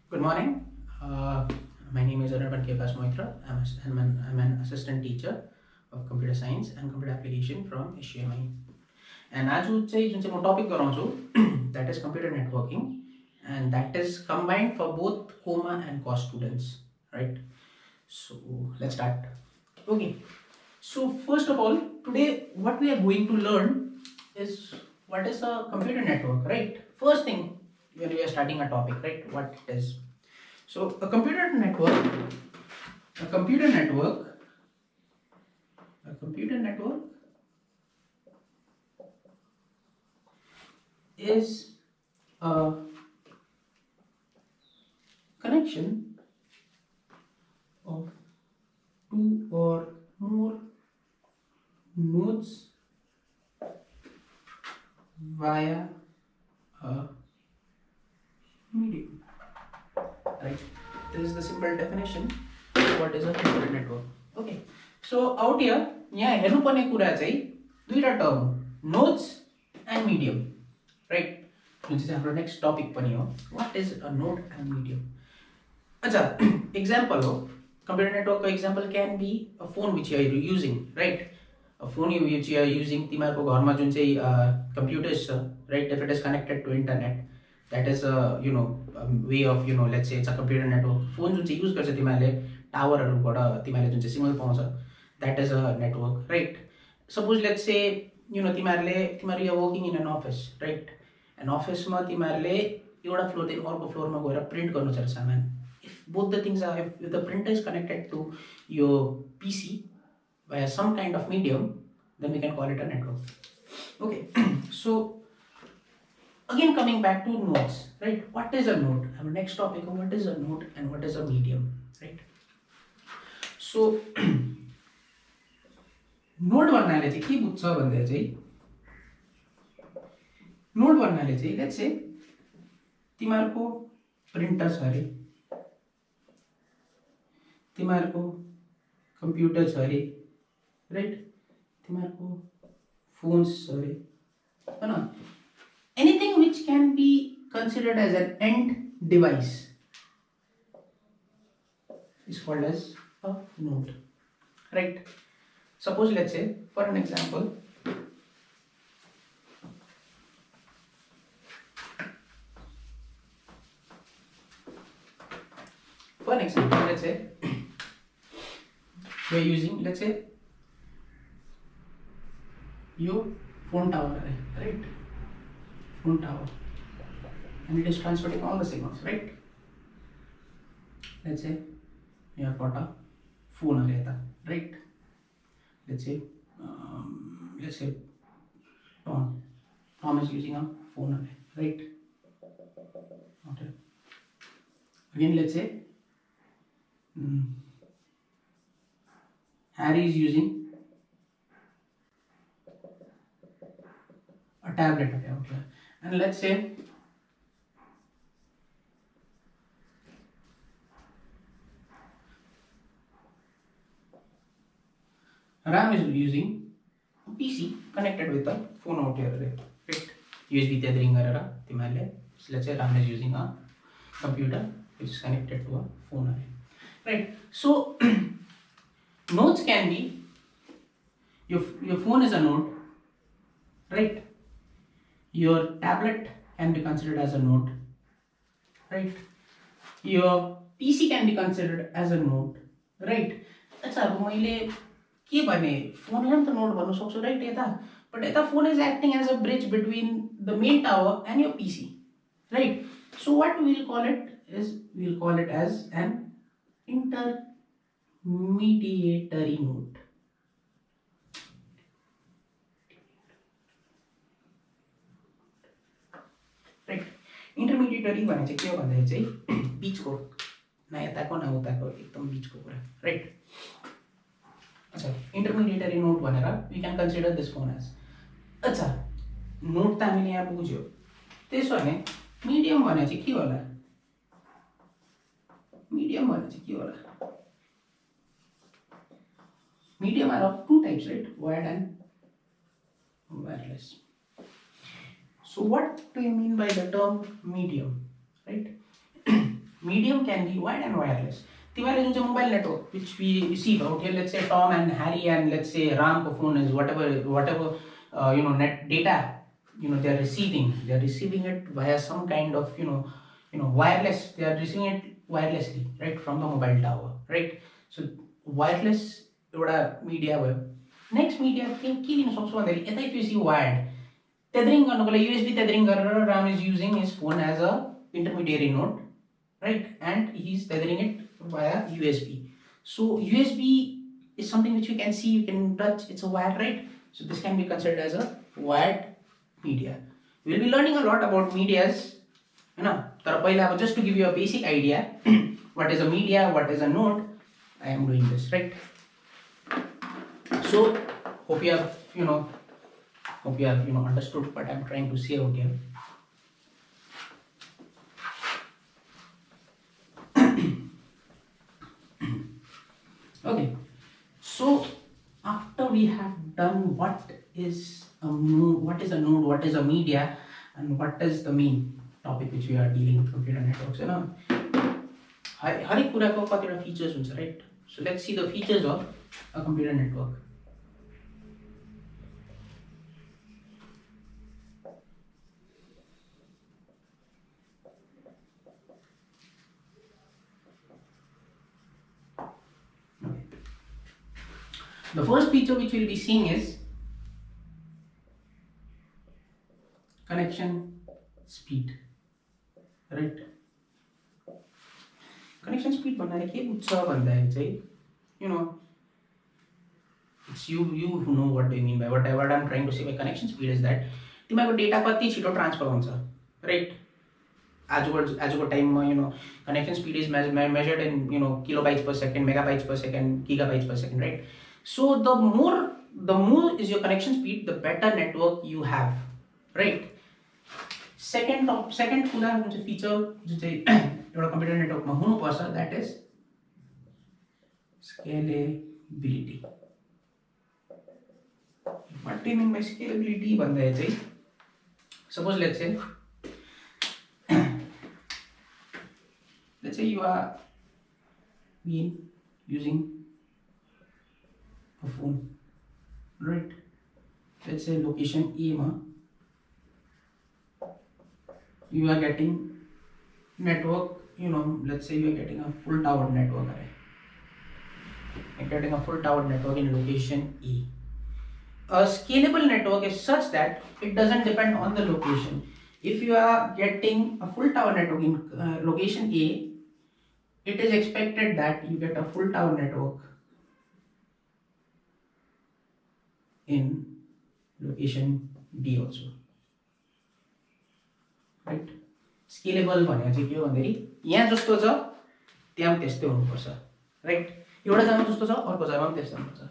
Good morning. My name is Arnaban Kekas Moitra. I'm an assistant teacher of computer science and computer application from S.U.M.I. And आज चाहिँ जुन चाहिँ म topic गराउँछु that is computer networking, and that is combined for both COMA and COS students, right? So let's start. Okay. So first of all, today what we are going to learn is what is a computer network, right? First thing when we are starting a topic, right? What it is. So a computer network, a computer network, a computer network is a connection of two or more nodes via a medium, right? This is the simple definition of what is a computer network. Okay, so out here यहाँ हेर्नुपर्ने कुरा चाहिँ दुईटा term nodes and medium, right? जुन चाहिँ हाम्रो next topic पनि हो. What is a node and medium? अच्छा, example हो. Computer network को example can be a phone which you are using, right? A phone which you are using, तिमीहरूको घरमा जुन चाहिँ computers छ, right? If it is connected to internet, that is a way of let's say it's a computer network. Phone जुन चाहिँ use गर्छ तिमीहरूले टावरहरूबाट तिमीहरूले जुन चाहिँ signal पाउँछ, that is a network, right? Suppose let's say तिमीहरू you are working in an office, right? An office मा तिमीहरूले एउटा फ्लोर देखि अर्को फ्लोरमा गएर प्रिन्ट गर्नु छ सामान. If both the things are, if the printer is connected to your PC via some kind of medium, then we can call it a network. Okay, so again coming back to nodes, right? What is a node? Our next topic, what is a node and what is a medium, right? So node भन्नाले चाहिँ के बुझ्छ भन्दा चाहिँ node भन्नाले चाहिँ let's say तिमीहरूको printer छ अरे, तिमीहरूको कम्प्युटर छ अरे, राइट? तिमीहरूको फोन्स छ अरे, हैन? Anything which can be considered as an end device is called as a node, right? Suppose let's say for an example, let's say we are using, let's say your phone tower, right? Phone tower, and it is transmitting all the signals, right? Let's say you have got a phone array, right? Let's say Tom is using a phone array, right? Okay. Again, let's say Harry is using a tablet, okay, and let's say Ram is using a PC connected with a phone out here, right? USB te ring garera timarle. Let's say Ram is using a computer which is connected to a phone array, right? So nodes can be your phone is a node, right? Your tablet can be considered as a node, right? Your PC can be considered as a node, right? That's अब मैले के भने फोनलाई त node भन्न सक्छु, right? यता but यता phone is acting as a bridge between the main tower and your PC, right? So what we will call it is, we will call it as an intermediatory node, right? Intermediatory भने चाहिँ के हो भन्दाखेरि चाहिँ बीचको, न यताको न उताको, एकदम बीचको कुरा, राइट? अच्छा, इंटरमीडिएटरी नोड भनेर we can consider this phone as. अच्छा, नोड त हामीले यहाँ बुझ्यो. त्यसो भने मिडियम भने चाहिँ के होला? मिडियम भने चाहिँ के होला? Medium are of two types, right? Wired and wireless. So what do you mean by the term medium, right? medium can be wired and wireless. तिमीहरूले जुन चाहिँ mobile network which we receive out here, let's say Tom and Harry and let's say Ram ko phone is whatever net data they are receiving it via some kind of wireless. They are receiving it wirelessly, right, from the mobile tower, right? So wireless एउटा media भयो. Next media के लिन सक्छु भन्दाखेरि यता if you see wired tethering गर्नको लागि USB tethering गरेर Ram is using his phone as a intermediary node, right, and he is tethering it via USB. So USB is something which you can see, you can touch, it's a wire, right? So this can be considered as a wired media. We will be learning a lot about medias, तर पहिला अब just to give you a basic idea what is a media, what is a node, I am doing this, right? So hope you have understood what I am trying to say out here. Okay, so after we have done what is a node, what is a media, and what is the main topic which we are dealing with computer networks, हरेक कुराको कतिवटा features हुन्छ, right? So let's see the features of a computer network. The first feature which we will be seeing is connection speed, right? Connection speed भन्नाले के बुझ्छ भन्दाखेरि चाहिँ it's you who know what they mean by what I'm trying to say by connection speed is that तिमीको data कति छिटो transfer हुन्छ, right? आजको टाइममा connection speed is measured in kilobytes per second, megabytes per second, gigabytes per second, right? So the more is your connection speed, the better network you have, right? Second कुरा जुन चाहिँ feature जुन चाहिँ एउटा computer network मा हुनुपर्छ, that is scalability. What do you mean by scalability भन्दाखेरि चाहिँ suppose let's say you are using a phone, right? Let's say location A ma you are getting network, let's say you are getting a full tower network, you're getting a full tower network in location A. A scalable network is such that it doesn't depend on the location. If you are getting a full tower network in location A, it is expected that you get a full tower network in location B also, right? Scalable भनेको चाहिँ के हो भन्दाखेरि यहाँ जस्तो छ त्यहाँ पनि त्यस्तै हुनुपर्छ, right? एउटा जग्गामा जस्तो छ अर्को जग्गामा पनि त्यस्तै हुनुपर्छ.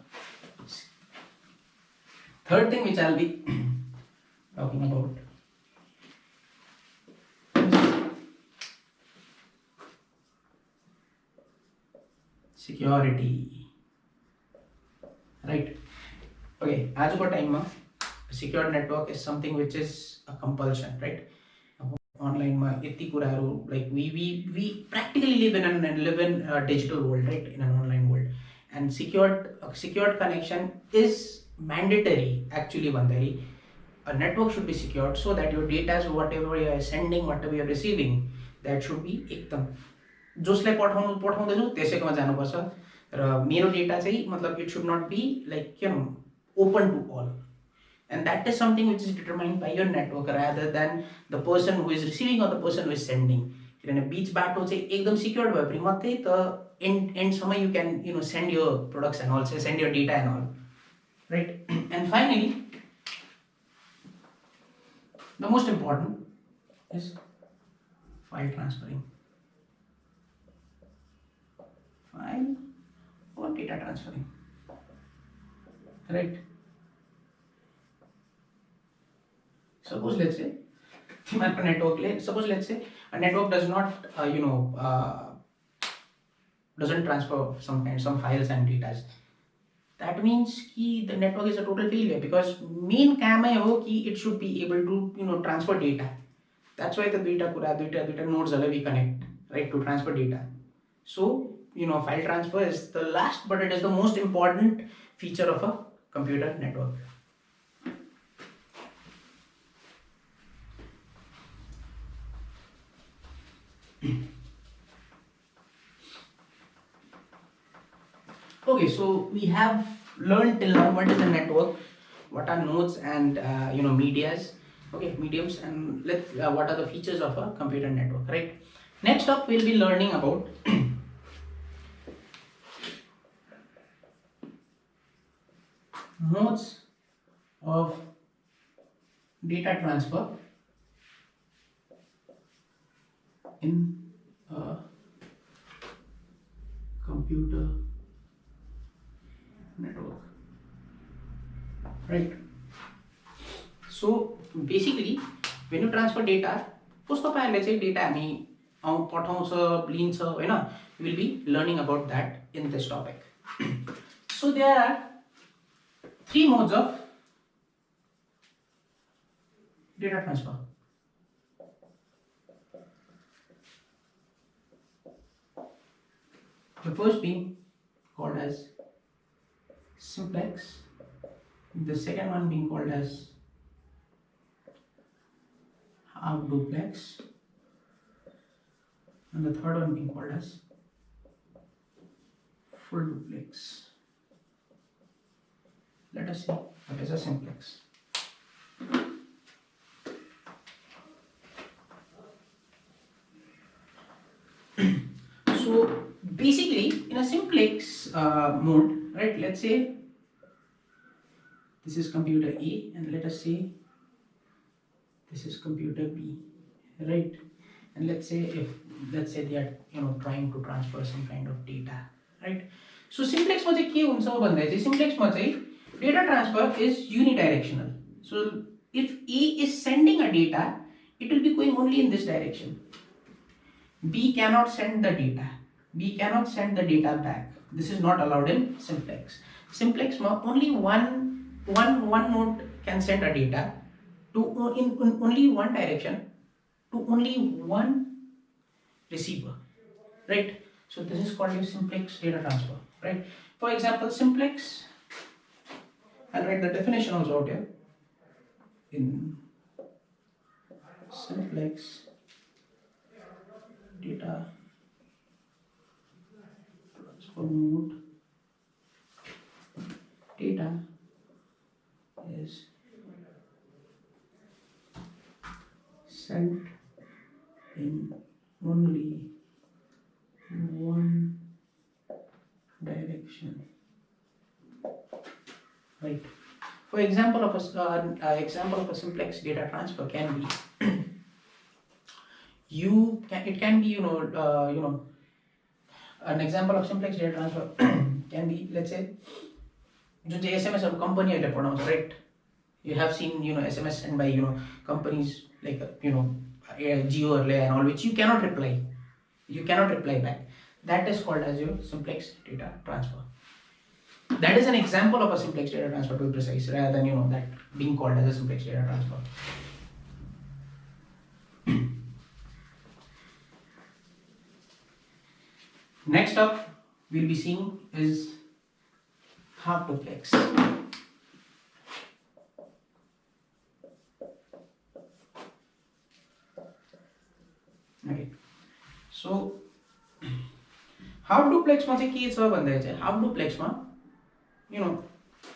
Third thing which I'll be talking about security, right? Okay, आजको टाइममा secure network is something which is a compulsion, right? Online ma यति कुराहरु, like we practically live in a digital world, right? In an online world, and secured connection is mandatory actually. भन्दाखेरि a network should be secured so that your data, whatever you are sending, whatever you are receiving, that should be एकदम जसलाई पठाउँदैछु त्यसैकोमा जानुपर्छ र मेरो data चाहिँ मतलब it should not be like open to all, and that is something which is determined by your network rather than the person who is receiving or the person who is sending. किनभने बीच बाटो चाहिँ एकदम secured भएपछि मात्रै त end सम्म you can send your products and also send your data and all, right? And finally, the most important is file transferring, file or data transferring, right? Suppose let's say suppose let's say a network does not doesn't transfer some files and data. That means the network is a total failure, because main काम है हो कि it should be able to transfer data. That's why the duita nodes we connect. right, to transfer data. So, file transfer is the last, but it is the most important feature of a computer network. Okay, so we have learned till now what is a network, what are nodes and medias, okay, mediums, and what are the features of a computer network, right? Next up, we'll be learning about modes of data transfer in a computer network, right? So basically, when you transfer data, कस्तो पाराले चाहिँ data हामी पठाउँछ लिन्छ हैन, we will be learning about that in this topic. So there are three modes of data transfer. The first being called as simplex, the second one being called as half duplex, and the third one being called as full duplex. Let us see what is a simplex. So basically, in a simplex mode, right, let's say this is computer A and let us say this is computer B, right? And let's say they are trying to transfer some kind of data, right? So simplex ma chai ke huncha bhanda chai simplex ma chai data transfer is unidirectional. So if A is sending a data, it will be going only in this direction. B cannot send the data. B cannot send the data back. This is not allowed in simplex. Simplex ma only one node can send a data to in only one direction to only one receiver, right? So this is called a simplex data transfer, right? For example, simplex, I'll write the definition also out here. In simplex data transfer mode, data is sent in only one direction, right? For example of a simplex data transfer can be it can be an example of simplex data transfer can be, let's say, जो चाहिँ SMS of companyहरुले पढाउँछ, right? You have seen SMS sent by companies like Jio and all, which you cannot reply back. That is called as your simplex data transfer. That is an example of a simplex data transfer, to be precise, rather than that being called as a simplex data transfer. Next up, we'll be seeing is half duplex. Okay. So half duplex ma चाहिँ के छ भन्दा चाहिँ half duplex ma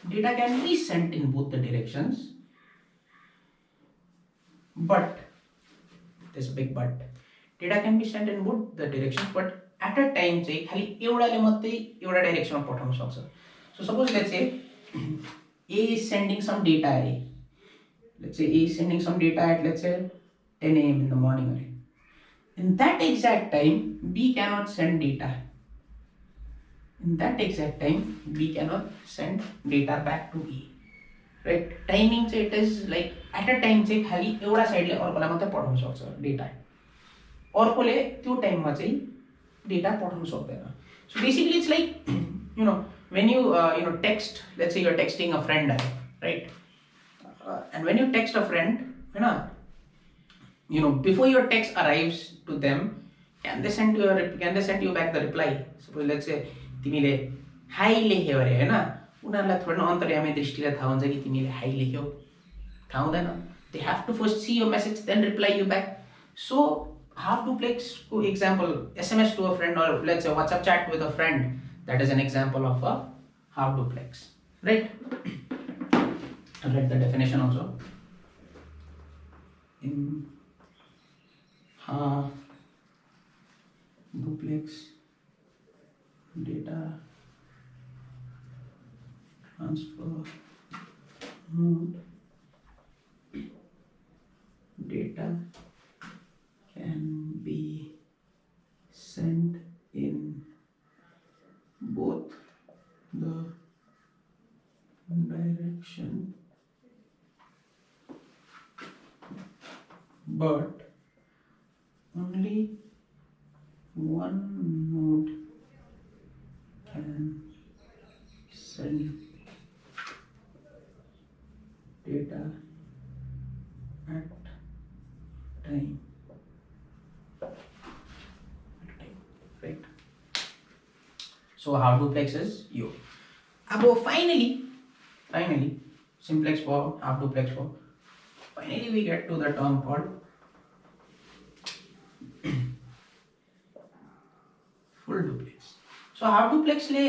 data can be sent in both the directions, but there's a big but. Data can be sent in both the directions, but at a time चाहिँ खाली एउटाले मात्रै एउटा डाइरेक्सनमा पठाउन सक्छ. So suppose let's say A is sending some data array. Let's say A is sending some data at, let's say, 10 a.m. in the morning array. In that exact time, B cannot send data. In that exact time, B cannot send data back to A. Right? Timing चाहिँ it is like at a time चाहिँ खाली एउटा साइडले अर्कोलाई मात्रै पठाउन सक्छ data. अर्कोले त्यो टाइममा चाहिँ डेटा पठाउन सक्दैन. So basically it's like when you text, let's say you're texting a friend, right? And when you text a friend, before your text arrives to them, can they send you back the reply? Suppose let's say तिमीले high लेख्यौ अरे हैन, उनीहरूलाई थोरै न अन्तर्यामी दृष्टिले थाहा हुन्छ कि तिमीले हाई लेख्यौ, थाहा हुँदैन. They have to first see your message then reply you back. So half duplex को example, SMS to a friend or let's say WhatsApp chat with a friend, that is an example of a half duplex, right? I'll write the definition also. In half duplex data transfer mode, data can be sent in both the direction, but only one node can send data at time, right? So half duplex is you. Above finally simplex for half duplex for. Finally we get to the term called full duplex. So half duplex ले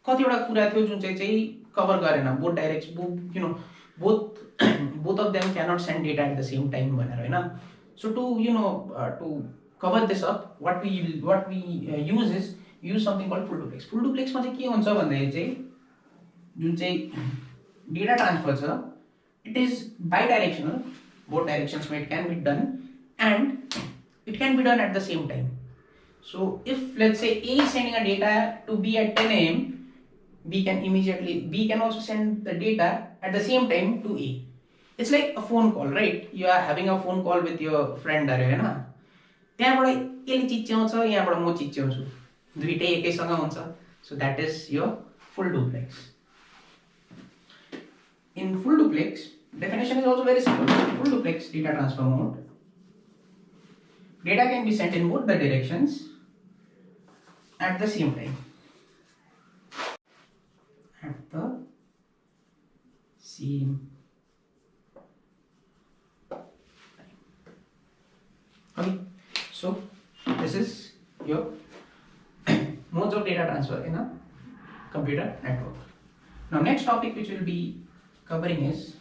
कतिवटा कुरा थियो जुन चाहिँ cover गरेन, both directions, you know, both of them cannot send data at the same time भनेर हैन. So to cover this up, what we use something called full duplex. Full duplex मा चाहिँ के हुन्छ भन्दाखेरि चाहिँ जुन चाहिँ data transfer छ, it is bidirectional, both directions where it can be done, and it can be done at the same time. So if let's say A is sending a data to B at 10 a.m, B can also send the data at the same time to A. It's like a phone call, right? You are having a phone call with your friend अरे हैन, त्यहाँबाट यसले चिच्याउँछ, यहाँबाट म चिच्याउँछु, दुईटै एकैसँग हुन्छ. So that is your full duplex. In full duplex, definition is also very simple. Full duplex data transfer mode, data can be sent in both the directions at the same time. At the same time. Okay, so this is your modes of data transfer in a computer network. Now next topic which will be covering is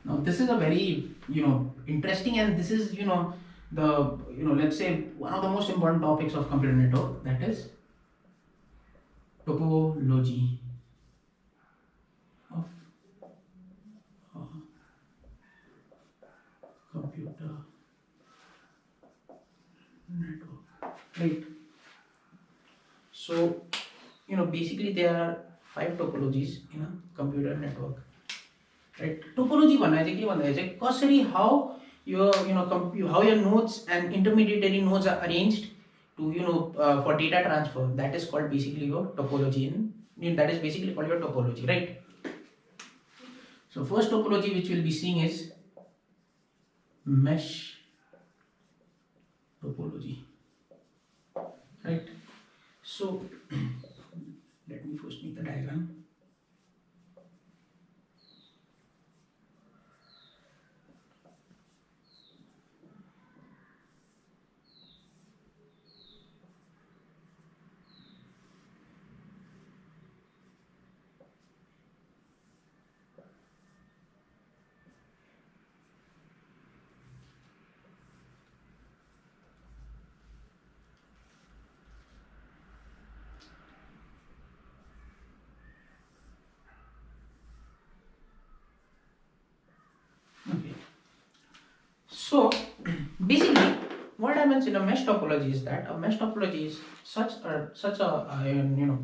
now this is a very interesting, and this is the let's say one of the most important topics of computer network, that is topology of computer network, right? So basically there are 5 topologies in a computer network, right? Topology भन्नाले के भन्दाखेरि चाहिँ कसरी how your how your nodes and intermediary nodes are arranged to for data transfer, that is called basically your topology, that is basically called your topology, right? So first topology which we'll be seeing is mesh topology, right? So let me first make the diagram. So basically what happens in a mesh topology is that a mesh topology is such a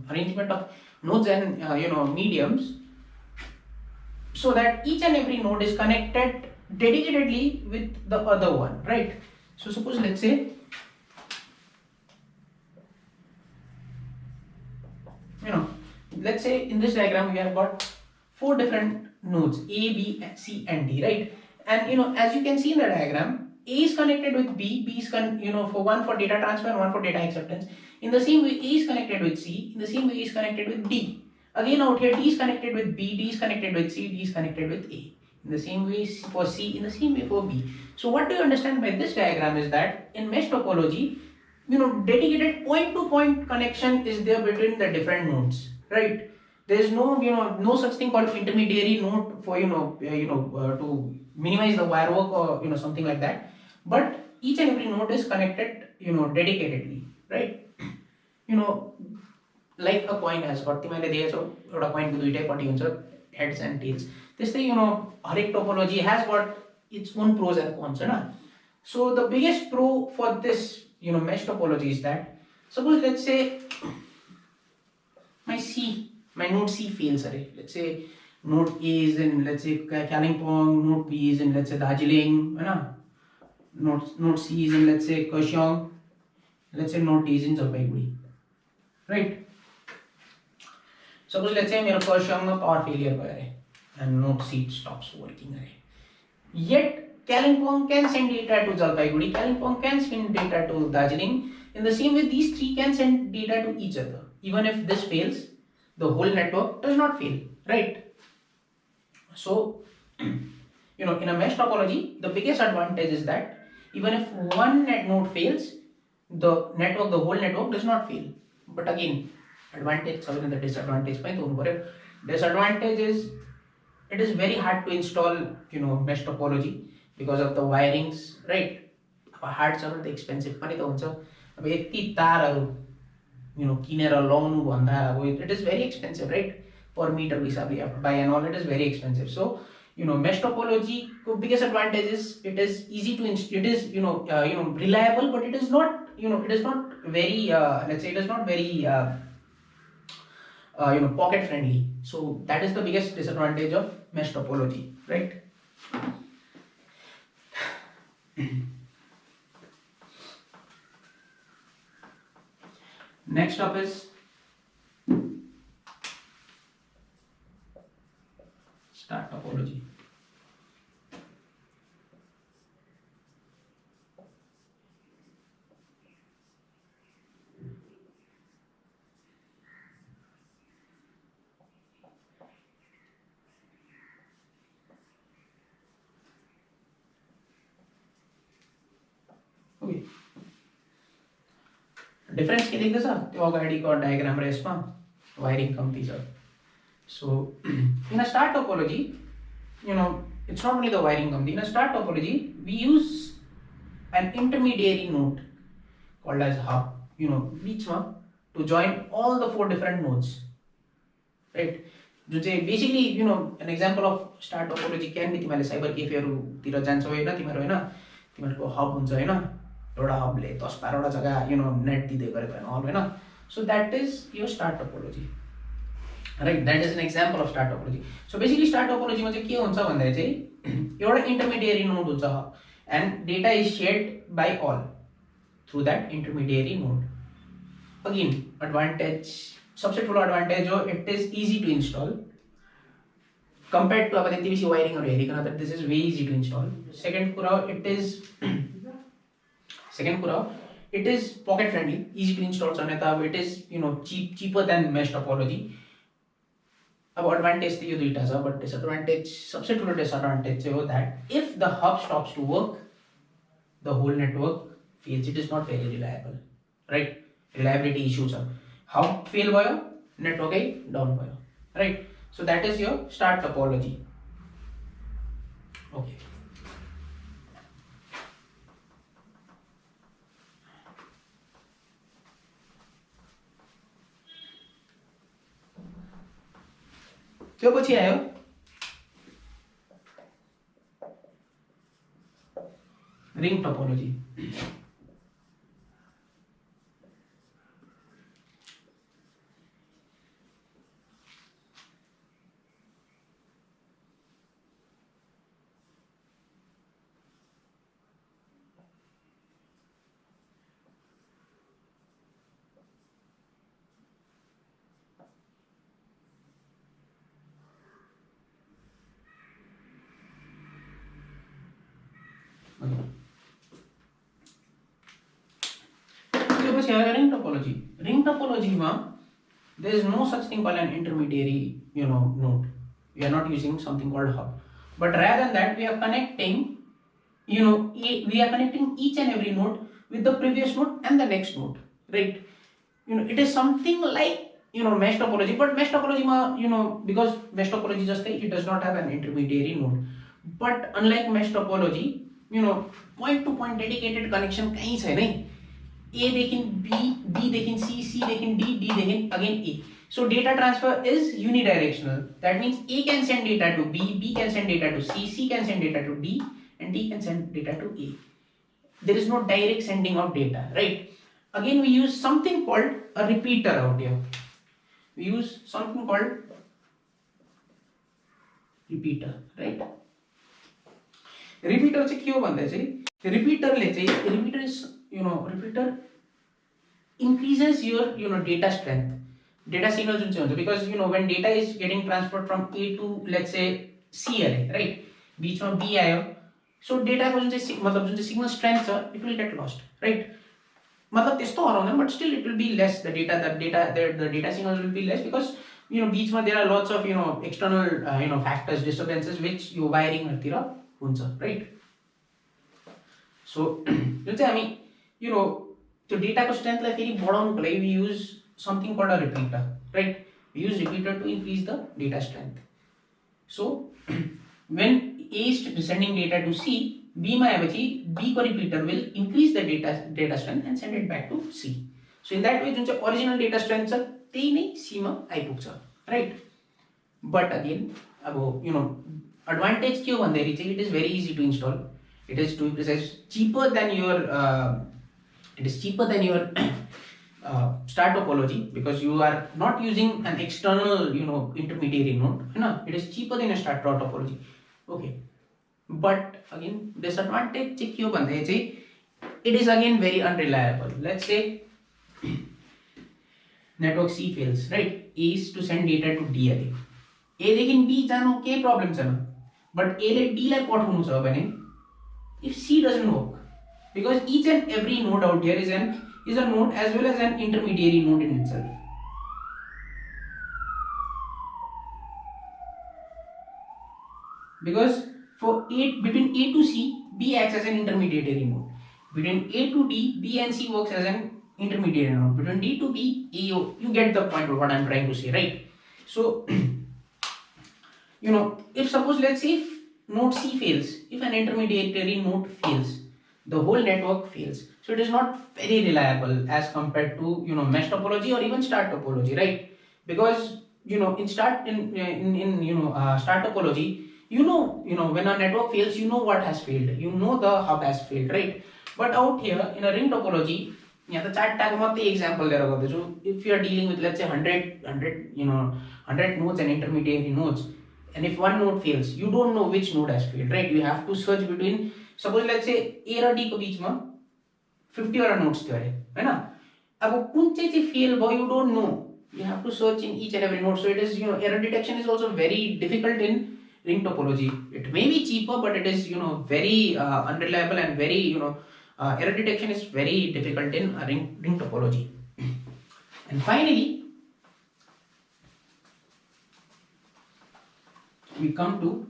arrangement of nodes and mediums, so that each and every node is connected dedicatedly with the other one, right? So suppose let's say in this diagram we have got four different nodes A, B, C and D, right? And as you can see in the diagram, A is connected with B is for one for data transfer and one for data acceptance. In the same way, A is connected with C, in the same way A is connected with D. Again out here, D is connected with B, D is connected with C, D is connected with A. In the same way for C, in the same way for B. So what do you understand by this diagram is that in mesh topology, dedicated point-to-point connection is there between the different nodes, right? There is no such thing called intermediary node for to minimize the wire work or something like that. But each and every node is connected dedicatedly, right? Like a coin has got तिमीले देखेछौ एउटा coin को दुईटै पट्टी हुन्छ heads and tails. त्यस्तै हरेक topology has got its own pros and cons, Hahn? So the biggest pro for this mesh topology is that suppose let's say my node C fails, let's say node A is in let's say Kalimpong, node B is in let's say Darjeeling, node C is in let's say Kurseong, let's say node D is in Jalpaiguri, right? Suppose let's say मेरा Kurseong में power failure भयो and node C stops working, yet Kalimpong can send data to Jalpaiguri, Kalimpong can send data to Darjeeling. In the same way, these three can send data to each other. Even if this fails, the whole network does not fail, right? So, in a mesh topology, the biggest advantage is that even if one node fails, the whole network does not fail. But again, advantage and the disadvantage. Disadvantage is it is very hard to install, mesh topology because of the wirings, right? Hard the expensive पनि त हुन्छ अब यति तारहरु किनेर लाउनु भन्दा अब it is very expensive, right? Per meter हिसाबले you have to buy and all, it is very expensive. So mesh topology ko biggest advantage is it is easy to it is reliable, but it is not it is not very let's say it is not very pocket friendly. So that is the biggest disadvantage of mesh topology, right? Next up is star topology. Okay. Difference के देख्दैछ त्यो अगाडिको diagram र यसमा wiring कम्ती छ. So in a star topology, it's not only the wiring company. In a star topology, we use an intermediary node called as hub, बीचमा to join all the four different nodes, right? Basically, an example of star topology can be तिमीले cyber केफेहरुतिर जान्छौ हैन तिमीहरु हैन तिमीहरुको hub हुन्छ हैन एउटा हबले 10-12 वटा जग्गा net दिदै गरेको हैन अल हैन. So that is your star topology. Right, that is an example of star topology. So basically star topology मा चाहिँ के हुन्छ भन्दा चाहिँ एउटा intermediary node हुन्छ and data is shared by all through that intermediary node. Again, advantage, सबसे ठुलो advantage हो it is easy to install compared to अब त्यति बेसी वायरिङहरु हेरिकन त this is very easy to install. Second कुरा it is pocket friendly, easy to install छ भने त अब it is cheaper than mesh topology. अब advantage त यो दुईटा छ, but disadvantage, सबसे ठुलो disadvantage चाहिँ हो that if the hub stops to work, the whole network fails. It is not very reliable, right? Reliability issue छ. Hub fail भयो, network down भयो, right? So that is your star topology. Okay. त्यो पछि आयो ring topology. Okay. So પછી હવે ring topology. Ring topology માં there is no such thing called an intermediary, node. We are not using something called hub, but rather than that we are connecting, we are connecting each and every node with the previous node and the next node, right? It is something like mesh topology, but mesh topology ma, because mesh topology just it does not have an intermediary node, but unlike mesh topology, point to point dedicated connection kahin chha nahi. A देखें B देखें C देखें D देखें again A. So data transfer is unidirectional. That means A can send data to B can send data to C can send data to D, and D can send data to A. There is no direct sending of data, right? Again, we use something called a repeater out here. We use something called repeater, right? Repeater से क्यों बनता है? Repeater ले चाहिए. Repeater is repeater increases your data strength, data signals जुनसे होते हैं, because when data is getting transferred from A to let's say C array, right? बीच में B आया, so data को जुनसे मतलब जुनसे signal strength it will get lost, right? मतलब त्यस्तो हराउँदैन, but still it will be less. The data signals will be less because बीच में there are lots of external factors, disturbances which yo wiring हरतिर हुन्छ, right? So जुन चाहिँ हामी त्यो डेटाको स्ट्रेन्थलाई फेरि बढाउनको लागि we use something called a repeater, right? We use repeater to increase the data strength. So when A is sending data to C, B मा आएपछि B को repeater will increase the data strength and send it back to C. So in that way जुन चाहिँ original data strength छ त्यही नै C मा आइपुग्छ, right? But again अब advantage के हो भन्दाखेरि चाहिँ it is very easy to install. It is, to be precise, cheaper than your star topology, because you are not using an external intermediary node, it is cheaper than a star topology. Okay, but again disadvantage चाहिँ के हो भन्दाखेरि चाहिँ it is again very unreliable. Let's say network C fails, right? A is to send data to D array. A देखि B जानु केही problem छैन, but A ले D लाई पठाउनु छ भने if C doesn't work, because each and every node out here is a node as well as an intermediary node in itself. Because between A to C, B acts as an intermediary node. Between A to D, B and C works as an intermediary node. Between D to B, you get the point of what I'm trying to say, right? So if suppose let's say if node C fails, if an intermediary node fails, the whole network fails. So it is not very reliable as compared to mesh topology or even star topology, right? Because in star topology, when a network fails, what has failed, the hub has failed, right? But out here in a ring topology, यहाँ त चारटाको मात्रै example लिएर गर्दैछु. If you are dealing with let's say 100 nodes and intermediary nodes, and if one node fails, you don't know which node has failed, right? You have to search between, suppose let's say A raw D को बीचमा 50 वटा nodes थियो अरे, हैन? अब कुन चाहिँ fail भयो, you don't know. You have to search in each and every node. So it is error detection is also very difficult in ring topology. It may be cheaper, but it is very unreliable, and very error detection is very difficult in ring topology. And finally, we come to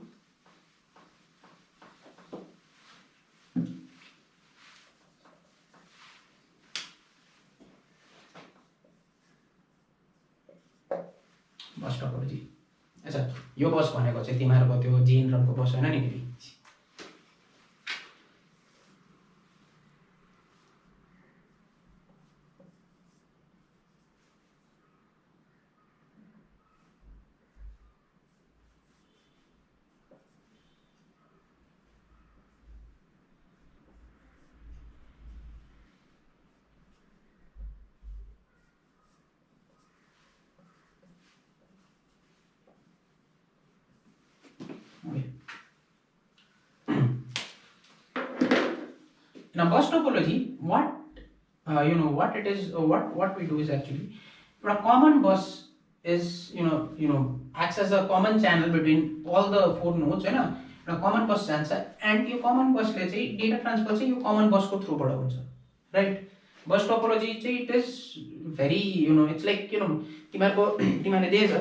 bus topology. अच्छा, यो बस भनेको चाहिँ तिमीहरुको त्यो जेएनरमको बस हैन नि फेरि. In a bus topology, what it is, what we do is actually, a common bus is acts as a common channel between all the four nodes, right? एउटा कमन बस जान्छ एन्ड यो कमन बसले चाहिँ डेटा ट्रान्सफर चाहिँ यो कमन बसको थ्रुबाट हुन्छ राइट बस टोपोलोजी चाहिँ it is very it's like तिमीहरूले दिएछ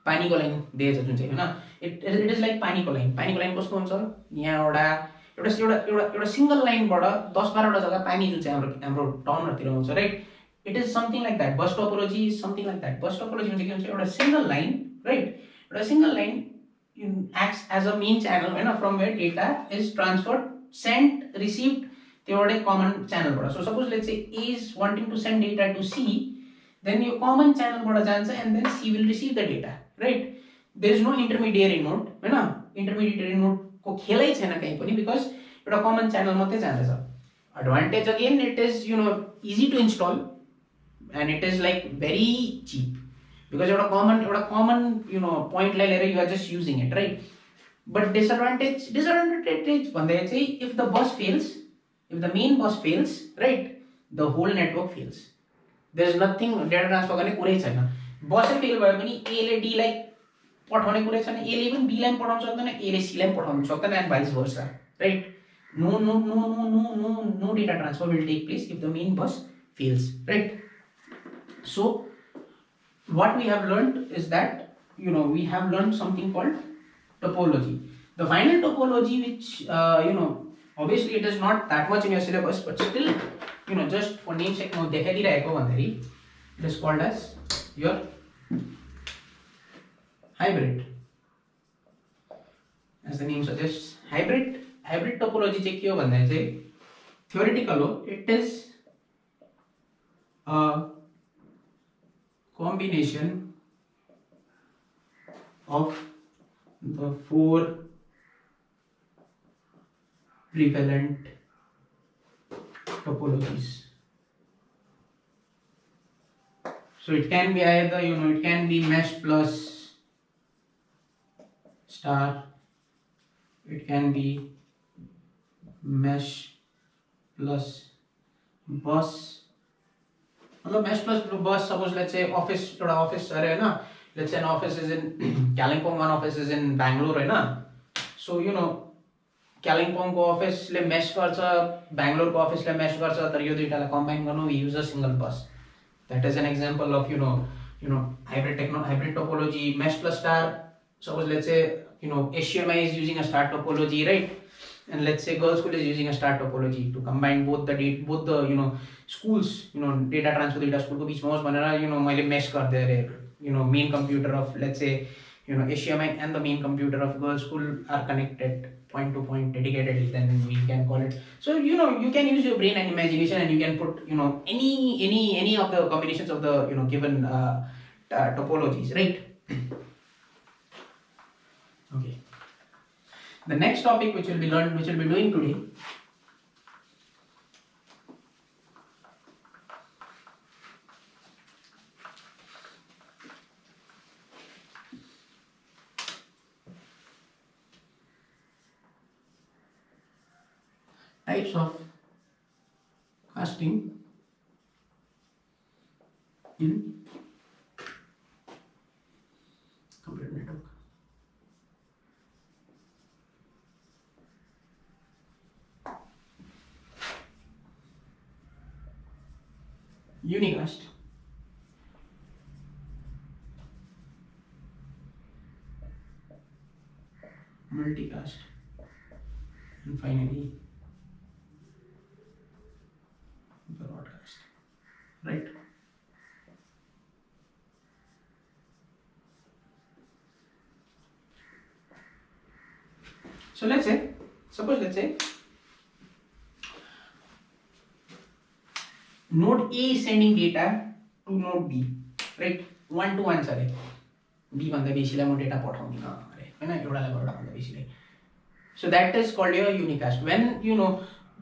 पानीको लाइन दिएछ जुन चाहिँ होइन इट इज लाइक पानीको लाइन कस्तो हुन्छ यहाँ एउटा सिङ्गल लाइनबाट 10-12वटा जग्गा पानी जुन चाहिँ हाम्रो टाउनहरूतिर हुन्छ right it is something like that bus topology is something like that bus topology चाहिँ के हुन्छ एउटा सिङ्गल लाइन राइट एउटा single line acts as a main channel होइन from where data is transferred sent received त्यो एउटै कमन च्यानलबाट so suppose let's say A is wanting to send data to C then यो कमन च्यानलबाट जान्छ and then C will receive the data right there is no intermediary node Hahn intermediary node को खेलै छैन कहीं पनि because एउटा कमन च्यानल मात्रै जाँदैछ advantage again it is easy to install and it is like very cheap because एउटा common point लाई लिएर you are just using it right but disadvantage भन्दा चाहिँ if the bus fails if the main bus fails right the whole network fails there is nothing data transfer गर्ने कुरै छैन बसै fail भयो भने A ले D लाई पठाउने कुरै छैन A ले पनि B लाई पठाउन सक्दैन A ले C लाई पठाउन सक्दैन and vice versa right no data transfer will take place if the main bus fails right so what we have learned is that we have learned something called topology the final topology which obviously it is not that much in your syllabus but still just for namesake म देखाइदिरहेको भन्दाखेरि it is called as your hybrid as the name suggests hybrid topology चाहिँ के हो भन्दाखेरि चाहिँ theoretical हो it is a combination of the 4 prevalent topologies so it can be either it can be mesh plus star it can be mesh plus bus मतलब mesh plus bus suppose let's say office एउटा office अरे हैन let's say an office is in Kalimpong one office is in Bangalore Hahn so Kalimpong को office ले mesh गर्छ Bangalore को office ले mesh गर्छ तर यो दुईटालाई combine गर्नु we use a single bus that is an example of hybrid topology mesh plus star suppose let's say S.U.M.I is using a star topology right and let's say girls school is using a star topology to combine both the schools data transfer data school को बीचमा होस् भनेर मैले mesh गर्दै अरे main computer of let's say S.U.M.I and the main computer of girls school are connected point to point dedicatedly then we can call it so you can use your brain and imagination and you can put any of the combinations of the given topologies right okay the next topic which will be doing today types of casting in computer network unicast multicast and finally broadcast right so let's say node A is sending data to node B right 1 to 1 अरे B भन्दा बेसीलाई म data पठाउँदिन अरे हैन एउटालाई भन्दा बेसीलाई so that is called your unicast when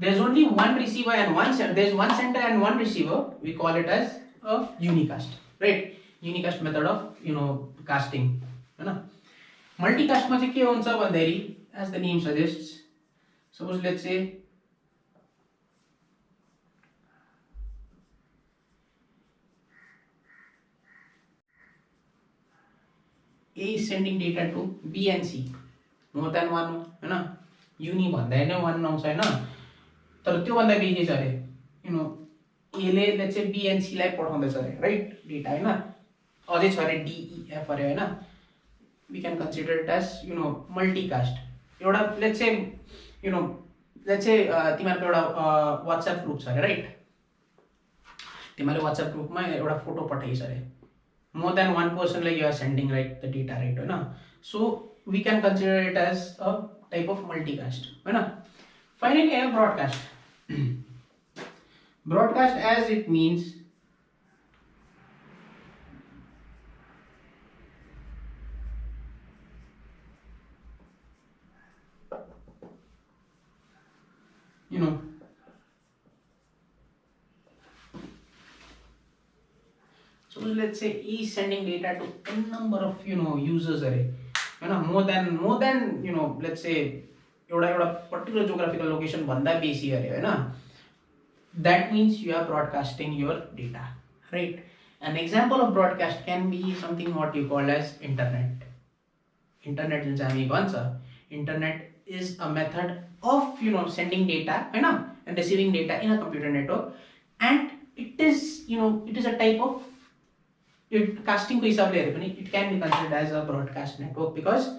there's only one receiver and there's one sender and one receiver we call it as a unicast right unicast method of casting Hahn multicast मा चाहिँ के हुन्छ भन्दाखेरि as the name suggests suppose let's say A is sending data to B and C more than one हो होइन, युनि भन्दा नै वान आउँछ होइन, तर त्योभन्दा बेसी छ अरे एले चाहिँ बी एन्ड सीलाई पठाउँदैछ अरे राइट डेटा होइन, अझै छ अरे डिइएफ अरे होइन, we can consider it as multicast. एउटा तिमीहरूको एउटा वाट्सएप ग्रुप छ अरे राइट, तिमीहरूले वाट्सएप ग्रुपमा एउटा फोटो पठाइस् अरे, मोर देन वान पर्सनलाई you are sending right the data right होइन, so we can consider it as a type of multicast होइन। फाइनली आयो broadcast. Broadcast as it means so let's say he is sending data to n number of users array more than let's say एउटा particular geographical location भन्दा बेसी अरे होइन, that means you are broadcasting your data right। An example of broadcast can be something what you call as internet जुन चाहिँ हामी भन्छ, internet is a method of sending data होइन and receiving data in a computer network, and it is a type of casting को हिसाबले हेरे पनि it can be considered as a broadcast network because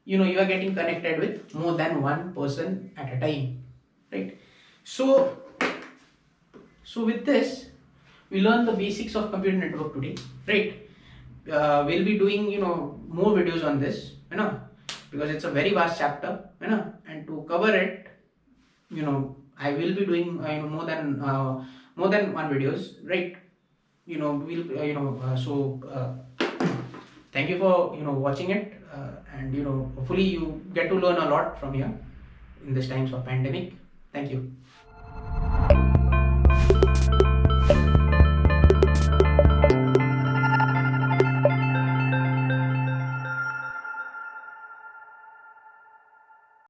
you are getting connected with more than one person at a time right। So with this we learn the basics of computer network today right। We'll be doing more videos on this because it's a very vast chapter and to cover it I will be doing more than one videos right। Thank you for watching it and hopefully you get to learn a lot from here in this times of pandemic. Thank you.